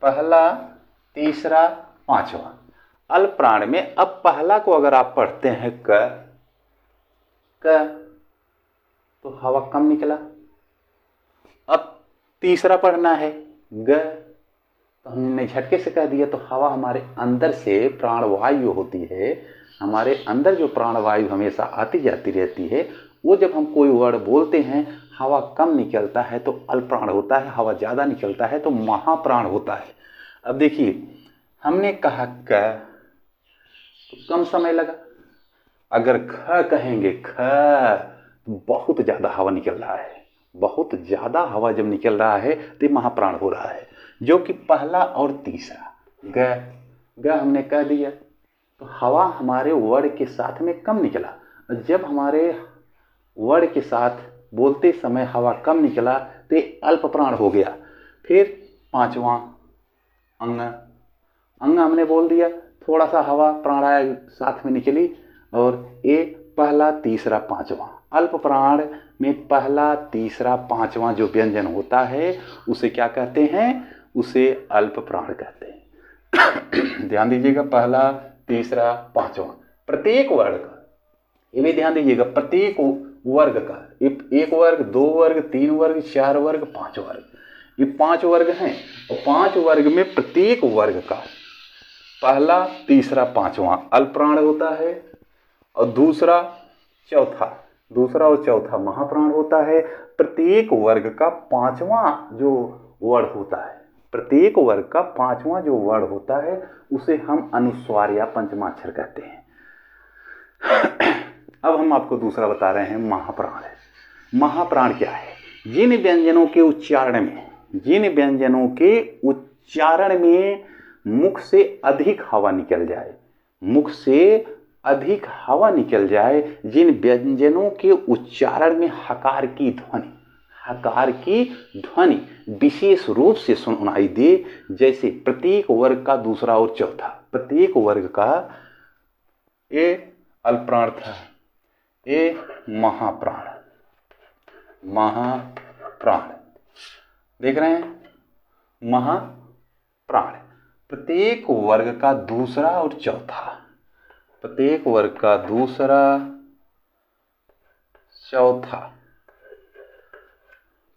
पहला, तीसरा, पांचवा। अल्प प्राण में अब पहला को अगर आप पढ़ते हैं क तो हवा कम निकला। अब तीसरा पढ़ना है ग, तो हमने झटके से कह दिया, तो हवा हमारे अंदर से प्राणवायु होती है, हमारे अंदर जो प्राणवायु हमेशा आती जाती रहती है, वो जब हम कोई वर्ड बोलते हैं हवा कम निकलता है तो अल्प प्राण होता है, हवा ज़्यादा निकलता है तो महाप्राण होता है। अब देखिए, हमने कहा क तो कम समय लगा। अगर ख कहेंगे, ख तो बहुत ज़्यादा हवा निकल रहा है। बहुत ज़्यादा हवा जब निकल रहा है तो महाप्राण हो रहा है, जो कि पहला और तीसरा। ग हमने कह दिया तो हवा हमारे वर्ड के साथ में कम निकला। जब हमारे वर्ड के साथ बोलते समय हवा कम निकला तो ये अल्प प्राण हो गया। फिर पांचवा अंग हमने बोल दिया, थोड़ा सा हवा प्राणायाम साथ में निकली, और ये पहला, तीसरा, पांचवा। अल्प प्राण में पहला, तीसरा, पांचवा जो व्यंजन होता है उसे क्या कहते हैं, उसे अल्प प्राण कहते हैं। ध्यान दीजिएगा, पहला, तीसरा, पांचवा, प्रत्येक वर्ण का, ये भी ध्यान दीजिएगा, प्रत्येक वर्ग का, एक वर्ग, दो वर्ग, तीन वर्ग, चार वर्ग, पांच वर्ग, ये पांच वर्ग हैं। और पांच वर्ग में प्रत्येक वर्ग का पहला, तीसरा, पांचवा अल्पप्राण होता है, और दूसरा और चौथा महाप्राण होता है। प्रत्येक वर्ग का पांचवा जो वर्ण होता है, प्रत्येक वर्ग का पांचवा जो वर्ण होता है उसे हम अनुस्वार या पंचमाक्षर कहते हैं। अब हम आपको दूसरा बता रहे हैं, महाप्राण। महाप्राण क्या है? जिन व्यंजनों के उच्चारण में मुख से अधिक हवा निकल जाए, जिन व्यंजनों के उच्चारण में हकार की ध्वनि विशेष रूप से सुनाई दे, जैसे प्रत्येक वर्ग का दूसरा और चौथा, प्रत्येक वर्ग का ए अल्पप्राण था, ए महाप्राण, देख रहे हैं, महाप्राण प्रत्येक वर्ग का दूसरा और चौथा, प्रत्येक वर्ग का दूसरा, चौथा,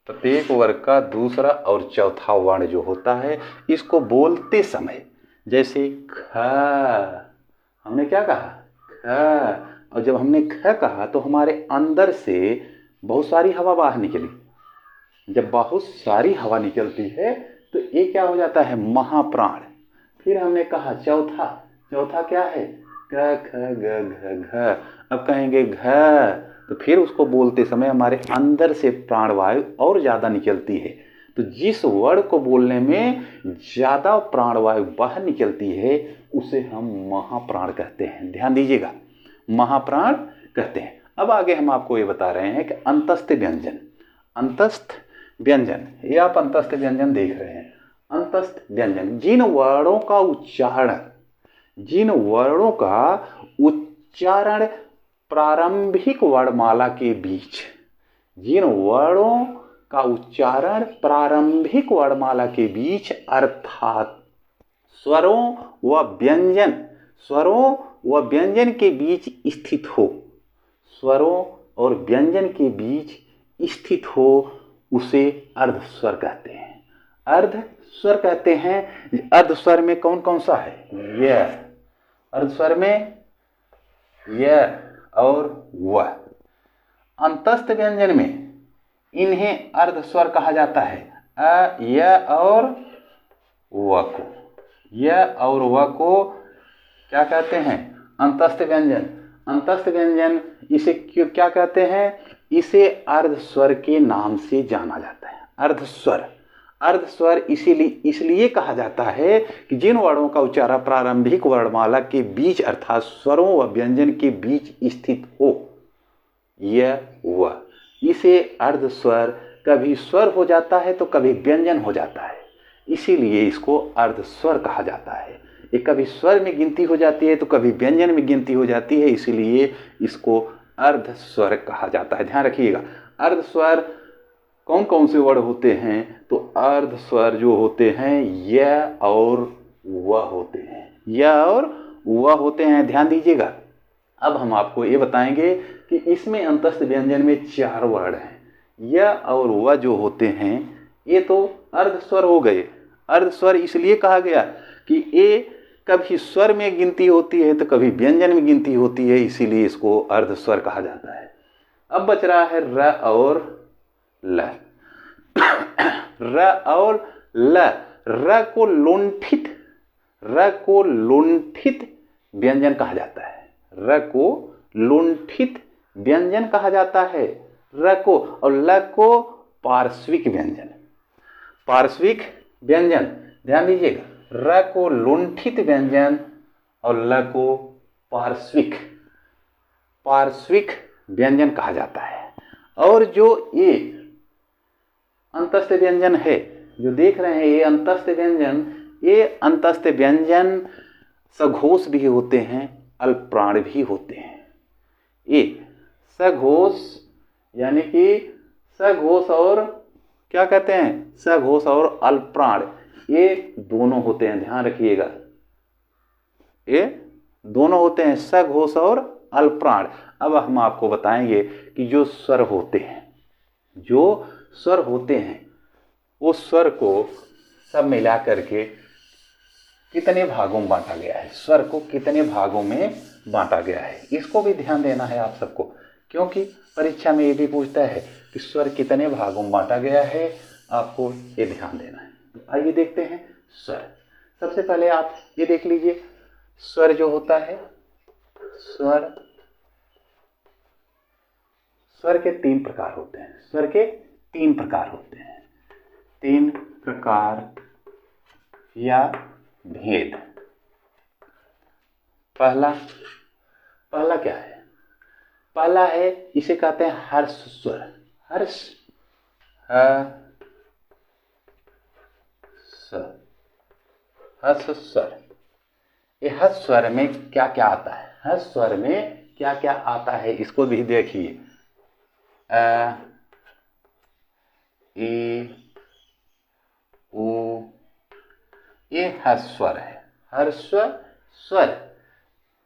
प्रत्येक वर्ग का दूसरा और चौथा वर्ण जो होता है, इसको बोलते समय, जैसे ख, हमने क्या कहा? ख, और जब हमने ख कहा तो हमारे अंदर से बहुत सारी हवा बाहर निकली। जब बहुत सारी हवा निकलती है तो ये क्या हो जाता है? महाप्राण। फिर हमने कहा चौथा क्या है? ग, ख, ग, घ, घ। अब कहेंगे घ, तो फिर उसको बोलते समय हमारे अंदर से प्राणवायु और ज़्यादा निकलती है। तो जिस वर्ण को बोलने में ज़्यादा प्राणवायु बाहर निकलती है उसे हम महाप्राण कहते हैं। ध्यान दीजिएगा, महाप्राण कहते हैं। अब आगे हम आपको ये बता रहे हैं कि अंतस्थ व्यंजन, ये आप अंतस्थ व्यंजन देख रहे हैं। अंतस्थ व्यंजन जिन वर्णों का उच्चारण प्रारंभिक वर्णमाला के बीच, जिन वर्णों का उच्चारण प्रारंभिक वर्णमाला के बीच अर्थात स्वरों व व्यंजन के बीच स्थित हो, स्वरों और व्यंजन के बीच स्थित हो, उसे अर्धस्वर कहते हैं। अर्धस्वर कहते हैं। अर्धस्वर में कौन कौन सा है? य, अर्धस्वर में य और व। अंतस्थ व्यंजन में इन्हें अर्धस्वर कहा जाता है। अ, य और व को, य और व को क्या कहते हैं? अंतस्थ व्यंजन। अंतस्थ व्यंजन इसे क्या कहते हैं? इसे अर्धस्वर के नाम से जाना जाता है। अर्धस्वर इसलिए कहा जाता है कि जिन वर्णों का उच्चारण प्रारंभिक वर्णमाला के बीच अर्थात स्वरों व व्यंजन के बीच स्थित हो, यह व, इसे अर्धस्वर, कभी स्वर हो जाता है तो कभी व्यंजन हो जाता है, इसीलिए इसको अर्धस्वर कहा जाता है। ये कभी स्वर में गिनती हो जाती है तो कभी व्यंजन में गिनती हो जाती है, इसीलिए इसको अर्धस्वर कहा जाता है। ध्यान रखिएगा, अर्धस्वर कौन कौन से वर्ण होते हैं? तो अर्धस्वर जो होते हैं य और व होते हैं, य और व होते हैं। ध्यान दीजिएगा। अब हम आपको ये बताएंगे कि इसमें अंतस्थ व्यंजन में चार वर्ण हैं। य और व जो होते हैं ये तो अर्धस्वर हो गए। अर्धस्वर इसलिए कहा गया कि ये कभी स्वर में गिनती होती है तो कभी व्यंजन में गिनती होती है, इसीलिए इसको अर्धस्वर कहा जाता है। अब बच रहा है र और ल। र और ल, र को लुंठित व्यंजन कहा जाता है। र को लुंठित व्यंजन कहा जाता है, र को, और ल को पार्श्विक व्यंजन। ध्यान दीजिएगा, र को लुंठित व्यंजन और ल को पार्श्विक व्यंजन कहा जाता है। और जो ये अंतस्थ व्यंजन है जो देख रहे हैं, ये अंतस्थ व्यंजन सघोष भी होते हैं, अल्पप्राण भी होते हैं। ये सघोष यानी कि सघोष और क्या कहते हैं? सघोष और अल्पप्राण, ये दोनों होते हैं। ध्यान रखिएगा, ये दोनों होते हैं सघोष और अल्पप्राण। अब हम आपको बताएंगे कि जो स्वर होते हैं, जो स्वर होते हैं, उस स्वर को सब मिला करके कितने भागों में बांटा गया है, स्वर को कितने भागों में बांटा गया है, इसको भी ध्यान देना है आप सबको, क्योंकि परीक्षा में ये भी पूछता है कि स्वर कितने भागों में बांटा गया है, आपको ये ध्यान देना है। आइए देखते हैं स्वर। सबसे पहले आप ये देख लीजिए, स्वर जो होता है, स्वर के 3 प्रकार होते हैं, स्वर के 3 प्रकार होते हैं, 3 प्रकार या भेद। पहला क्या है? पहला है, इसे कहते हैं हर्ष स्वर। हर्ष स्वर। ये हर्ष स्वर में क्या क्या आता है? हर्ष स्वर में क्या क्या आता है इसको भी देखिए। ए, ओ, ये हर्ष स्वर है। हर्ष स्वर,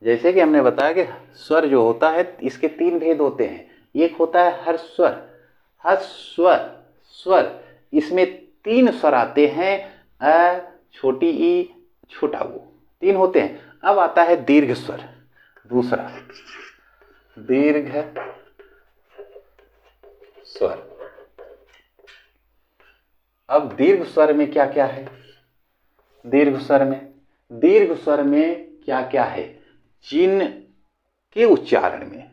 जैसे कि हमने बताया कि स्वर जो होता है इसके 3 भेद होते हैं। एक होता है हर्ष स्वर। हर्ष स्वर, इसमें 3 स्वर आते हैं, अ, छोटी ई, छोटा वो, 3 होते हैं। अब आता है दीर्घ स्वर, दूसरा दीर्घ स्वर। अब दीर्घ स्वर में क्या क्या है? दीर्घ स्वर में क्या क्या है? जिन के उच्चारण में,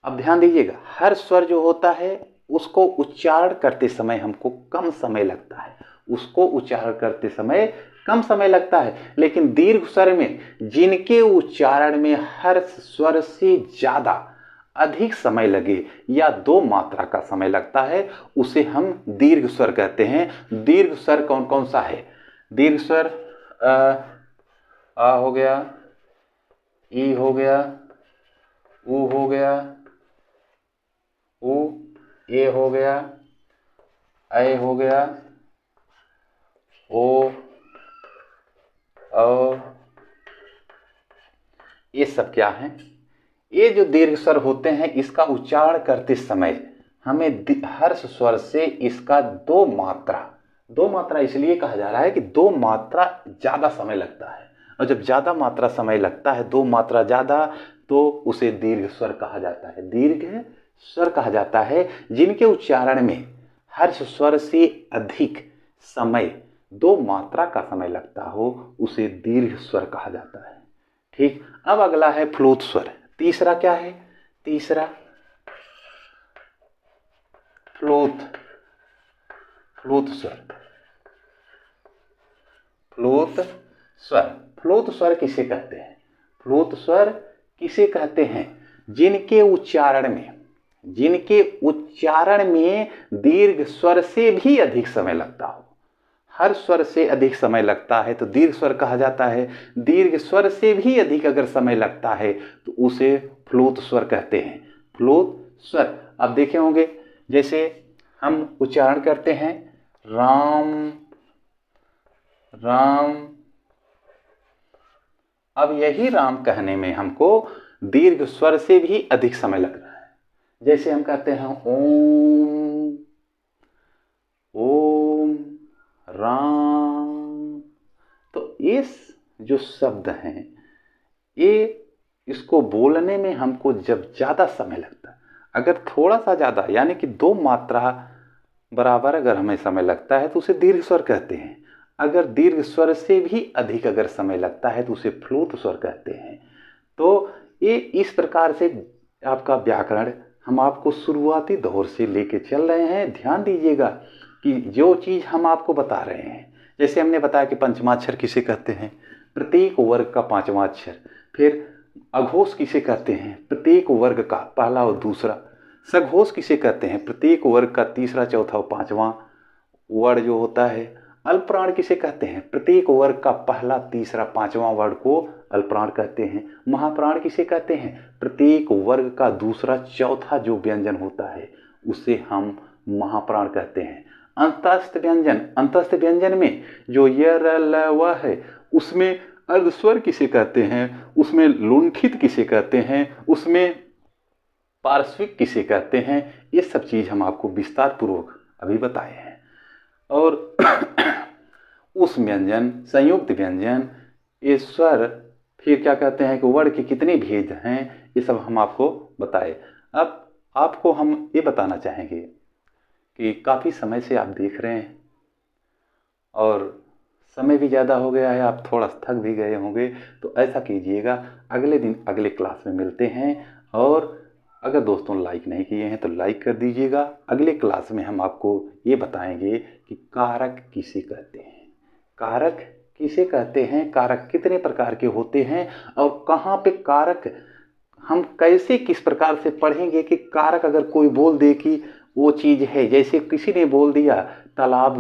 अब ध्यान दीजिएगा, हर स्वर जो होता है उसको उच्चारण करते समय हमको कम समय लगता है, उसको उच्चारण करते समय कम समय लगता है। लेकिन दीर्घ स्वर में जिनके उच्चारण में हर स्वर से ज्यादा अधिक समय लगे या 2 मात्रा का समय लगता है, उसे हम दीर्घ स्वर कहते हैं। दीर्घ स्वर कौन कौन सा है? दीर्घ स्वर आ हो गया, ई हो गया, ऊ हो गया, ऊ, ए हो गया, ऐ हो गया, ओ, औ, ये सब क्या है? ये जो दीर्घ स्वर होते हैं इसका उच्चारण करते समय हमें हर्ष स्वर से इसका 2 मात्रा इसलिए कहा जा रहा है कि 2 मात्रा ज्यादा समय लगता है, और जब ज्यादा मात्रा समय लगता है, 2 मात्रा ज्यादा, तो उसे दीर्घ स्वर कहा जाता है। दीर्घ स्वर कहा जाता है जिनके उच्चारण में हर्ष स्वर से अधिक समय, 2 मात्रा का समय लगता हो, उसे दीर्घ स्वर कहा जाता है। ठीक। अब अगला है फ्लूत स्वर। तीसरा क्या है? तीसरा फ्लूत स्वर। फ्लूत स्वर किसे कहते हैं? फ्लूत स्वर किसे कहते हैं? जिनके उच्चारण में दीर्घ स्वर से भी अधिक समय लगता हो। हर स्वर से अधिक समय लगता है तो दीर्घ स्वर कहा जाता है। दीर्घ स्वर से भी अधिक अगर समय लगता है तो उसे फ्लूत स्वर कहते हैं। फ्लूत स्वर आप देखे होंगे, जैसे हम उच्चारण करते हैं राम राम, अब यही राम कहने में हमको दीर्घ स्वर से भी अधिक समय लग रहा है। जैसे हम कहते हैं ओम, ओम राम, तो इस जो शब्द हैं, ये इसको बोलने में हमको जब ज्यादा समय लगता है, अगर थोड़ा सा ज्यादा यानी कि 2 मात्रा बराबर अगर हमें समय लगता है तो उसे दीर्घ स्वर कहते हैं। अगर दीर्घ स्वर से भी अधिक अगर समय लगता है तो उसे फ्लूत स्वर कहते हैं। तो ये इस प्रकार से आपका व्याकरण हम आपको शुरुआती दौर से लेके चल रहे हैं। ध्यान दीजिएगा कि जो चीज हम आपको बता रहे हैं, जैसे हमने बताया कि पंचमाक्षर किसे कहते हैं? प्रत्येक वर्ग का 5वां अक्षर। फिर अघोष किसे कहते हैं? प्रत्येक वर्ग का पहला और दूसरा। सघोष किसे कहते हैं? प्रत्येक वर्ग का तीसरा, चौथा और 5वां वर्ण जो होता है। अल्पप्राण किसे कहते हैं? प्रत्येक वर्ग का पहला, तीसरा, 5वां वर्ण को अल्पप्राण कहते हैं। महाप्राण किसे कहते हैं? प्रत्येक वर्ग का दूसरा, चौथा जो व्यंजन होता है उसे हम महाप्राण कहते हैं। अंतस्थ व्यंजन में जो य र ल व है उसमें अर्धस्वर किसे कहते हैं, उसमें लुंठित किसे कहते हैं, उसमें पार्श्विक किसे कहते हैं, ये सब चीज़ हम आपको विस्तार पूर्वक अभी बताए हैं। और उस व्यंजन, संयुक्त व्यंजन, ये स्वर, फिर क्या कहते हैं कि वर्ण के कितने भेद हैं, ये सब हम आपको बताए। अब आपको हम ये बताना चाहेंगे कि काफ़ी समय से आप देख रहे हैं और समय भी ज़्यादा हो गया है, आप थोड़ा थक भी गए होंगे, तो ऐसा कीजिएगा, अगले दिन अगले क्लास में मिलते हैं। और अगर दोस्तों लाइक नहीं किए हैं तो लाइक कर दीजिएगा। अगले क्लास में हम आपको ये बताएंगे कि कारक किसे कहते हैं, कारक किसे कहते हैं, कारक कितने प्रकार के होते हैं, और कहाँ पे कारक हम कैसे किस प्रकार से पढ़ेंगे कि कारक अगर कोई बोल दे कि वो चीज़ है, जैसे किसी ने बोल दिया तालाब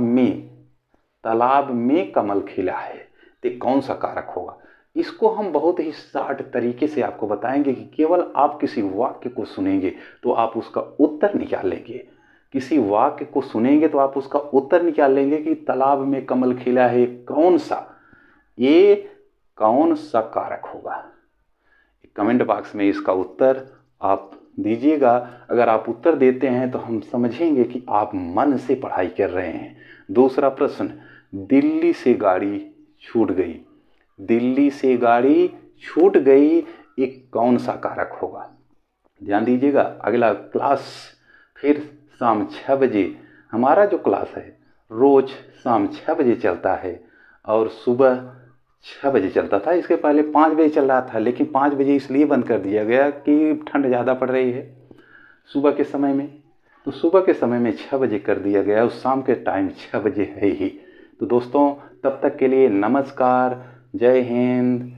में कमल खिला है, तो कौन सा कारक होगा। इसको हम बहुत ही शार्ट तरीके से आपको बताएंगे कि केवल आप किसी वाक्य को सुनेंगे तो आप उसका उत्तर निकाल लेंगे, किसी वाक्य को सुनेंगे तो आप उसका उत्तर निकाल लेंगे कि तालाब में कमल खिला है, कौन सा, ये कौन सा कारक होगा। कमेंट बॉक्स में इसका उत्तर आप दीजिएगा। अगर आप उत्तर देते हैं तो हम समझेंगे कि आप मन से पढ़ाई कर रहे हैं। दूसरा प्रश्न, दिल्ली से गाड़ी छूट गई, दिल्ली से गाड़ी छूट गई, एक कौन सा कारक होगा। ध्यान दीजिएगा। अगला क्लास फिर शाम 6 बजे, हमारा जो क्लास है रोज़ शाम 6 बजे चलता है और सुबह 6 बजे चलता था। इसके पहले 5 बजे चल रहा था, लेकिन 5 बजे इसलिए बंद कर दिया गया कि ठंड ज़्यादा पड़ रही है सुबह के समय में, तो सुबह के समय में 6 बजे कर दिया गया, और शाम के टाइम 6 बजे है ही। तो दोस्तों तब तक के लिए नमस्कार, जय हिंद।